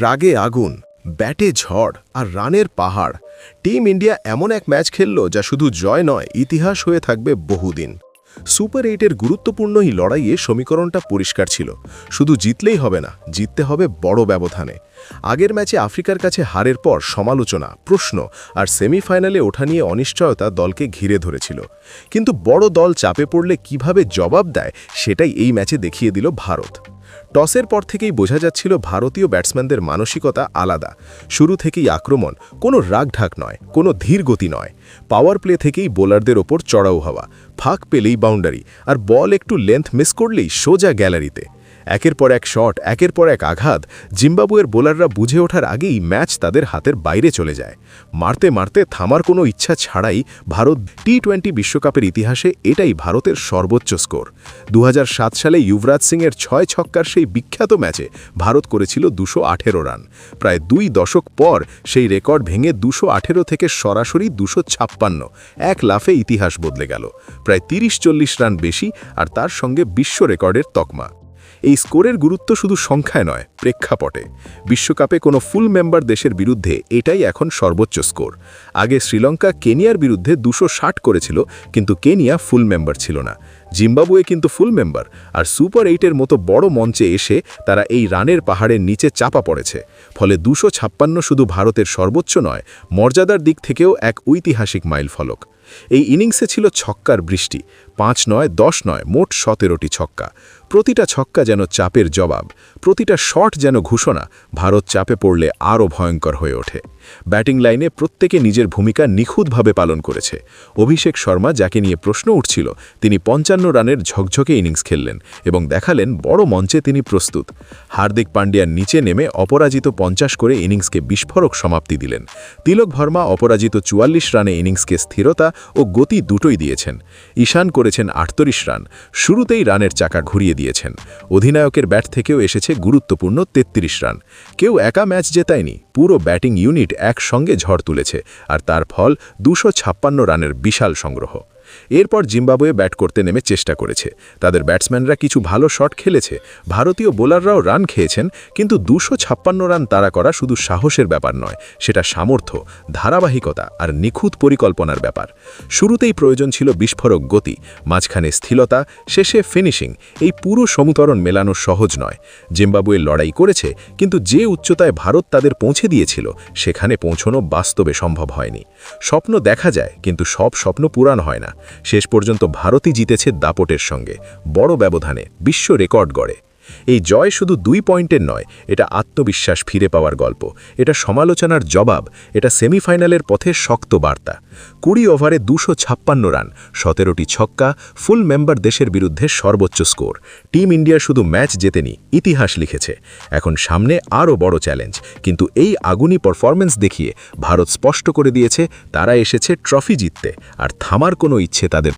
রাগে আগুন, ব্যাটে ঝড় আর রানের পাহাড়। টিম ইন্ডিয়া এমন এক ম্যাচ খেলল যা শুধু জয় নয়, ইতিহাস হয়ে থাকবে বহুদিন। সুপার 8-এর গুরুত্বপূর্ণ এই লড়াইয়ে সমীকরণটা পরিষ্কার ছিল। শুধু জিতলেই হবে না, জিততে হবে বড় ব্যবধানে। আগের ম্যাচে আফ্রিকার কাছে হারের পর সমালোচনা, প্রশ্ন আর সেমিফাইনালে ওঠা নিয়ে অনিশ্চয়তা দলকে ঘিরে ধরেছিল। কিন্তু বড় দল চাপে পড়লে কিভাবে জবাব দেয়, সেটাই এই ম্যাচে দেখিয়ে দিল ভারত। টসের পর থেকেই বোঝা যাচ্ছিল ভারতীয় ব্যাটসম্যানদের মানসিকতা আলাদা। শুরু থেকেই আক্রমণ, কোনো রাগঢাক নয়, কোনো ধীর গতি নয়। পাওয়ার প্লে থেকেই বোলারদের ওপর চড়াও হওয়া, ফাঁক পেলেই বাউন্ডারি, আর বল একটু লেন্থ মিস করলেই সোজা গ্যালারিতে। একের পর এক শট, একের পর এক আঘাত। জিম্বাবুয়ের বোলাররা বুঝে ওঠার আগেই ম্যাচ তাদের হাতের বাইরে চলে যায়। মারতে মারতে থামার কোনো ইচ্ছা ছাড়াই ভারত টি-20 বিশ্বকাপের ইতিহাসে এটাই ভারতের সর্বোচ্চ স্কোর। 2007 সালে যুবরাজ সিংয়ের 6 ছক্কার সেই বিখ্যাত ম্যাচে ভারত করেছিল 218 রান। প্রায় 2 দশক পর সেই রেকর্ড ভেঙে 218 থেকে সরাসরি 256, এক লাফে ইতিহাস বদলে গেল। প্রায় 30-40 রান বেশি, আর তার সঙ্গে বিশ্ব রেকর্ডের তকমা। এই স্কোরের গুরুত্ব শুধু সংখ্যায় নয়, প্রেক্ষাপটে। বিশ্বকাপে কোনো ফুল মেম্বার দেশের বিরুদ্ধে এটাই এখন সর্বোচ্চ স্কোর। আগে শ্রীলঙ্কা কেনিয়ার বিরুদ্ধে 260 করেছিল, কিন্তু কেনিয়া ফুল মেম্বার ছিল না। জিম্বাবুয়ে কিন্তু ফুল মেম্বার, আর সুপার 8-এর মতো বড় মঞ্চে এসে তারা এই রানের পাহাড়ের নিচে চাপা পড়েছে। ফলে 256 শুধু ভারতের সর্বোচ্চ নয়, মর্যাদার দিক থেকেও এক ঐতিহাসিক মাইলফলক। এই ইনিংসে ছিল ছক্কার বৃষ্টি। 5 নয়, 10 নয়, মোট 17টি ছক্কা। প্রতিটা ছক্কা যেন চাপের জবাব, প্রতিটা শট যেন ঘোষণা ভারত চাপে পড়লে আরও ভয়ঙ্কর হয়ে ওঠে। ব্যাটিং লাইনে প্রত্যেকে নিজের ভূমিকা নিখুঁতভাবে পালন করেছে। অভিষেক শর্মা, যাকে নিয়ে প্রশ্ন উঠছিল, তিনি 55 রানের ঝকঝকে ইনিংস খেললেন এবং দেখালেন বড় মঞ্চে তিনি প্রস্তুত। হার্দিক পান্ডিয়ার নিচে নেমে অপরাজিত 50 করে ইনিংসকে বিস্ফোরক সমাপ্তি দিলেন। তিলক ভার্মা অপরাজিত 44 রানে ইনিংসকে স্থিরতা ও গতি দুটোই দিয়েছেন। ঈশান করেছেন 38 রান, শুরুতেই রানের চাকা ঘুরিয়ে দিয়েছেন। অধিনায়কের ব্যাট থেকেও এসেছে গুরুত্বপূর্ণ 33 রান। কেউ একা ম্যাচ জেতায়নি, পুরো ব্যাটিং ইউনিট একসঙ্গে ঝড় তুলেছে, আর তার ফল 256 রানের বিশাল সংগ্রহ। এরপর জিম্বাবুয়ে ব্যাট করতে নেমে চেষ্টা করেছে। তাদের ব্যাটসম্যানরা কিছু ভালো শট খেলেছে, ভারতীয় বোলাররাও রান খেয়েছেন, কিন্তু 256 রান তাড়া করা শুধু সাহসের ব্যাপার নয়, সেটা সামর্থ্য, ধারাবাহিকতা আর নিখুঁত পরিকল্পনার ব্যাপার। শুরুতেই প্রয়োজন ছিল বিস্ফোরক গতি, মাঝখানে স্থিরতা, শেষে ফিনিশিং। এই পুরো সমীকরণ মেলানো সহজ নয়। জিম্বাবুয়ে লড়াই করেছে, কিন্তু যে উচ্চতায় ভারত তাদের পৌঁছে দিয়েছিল, সেখানে পৌঁছানো বাস্তবে সম্ভব হয়নি। স্বপ্ন দেখা যায়, কিন্তু সব স্বপ্ন পূরণ হয় না। শেষ পর্যন্ত ভারতই জিতেছে দাপটের সঙ্গে, বড় ব্যবধানে, বিশ্ব রেকর্ড গড়ে। এই জয় শুধু 2 পয়েন্টের নয়, এটা আত্মবিশ্বাস ফিরে পাওয়ার গল্প, এটা সমালোচনার জবাব, এটা সেমিফাইনালের পথে শক্ত বার্তা। 20 ওভারে 256 রান, 17টি ছক্কা, ফুল মেম্বার দেশের বিরুদ্ধে সর্বোচ্চ স্কোর। টিম ইন্ডিয়া শুধু ম্যাচ জেতেনি, ইতিহাস লিখেছে। এখন সামনে আরও বড় চ্যালেঞ্জ, কিন্তু এই আগুনি পারফরম্যান্স দেখিয়ে ভারত স্পষ্ট করে দিয়েছে তারা এসেছে ট্রফি জিততে, আর থামার কোনো ইচ্ছে তাদের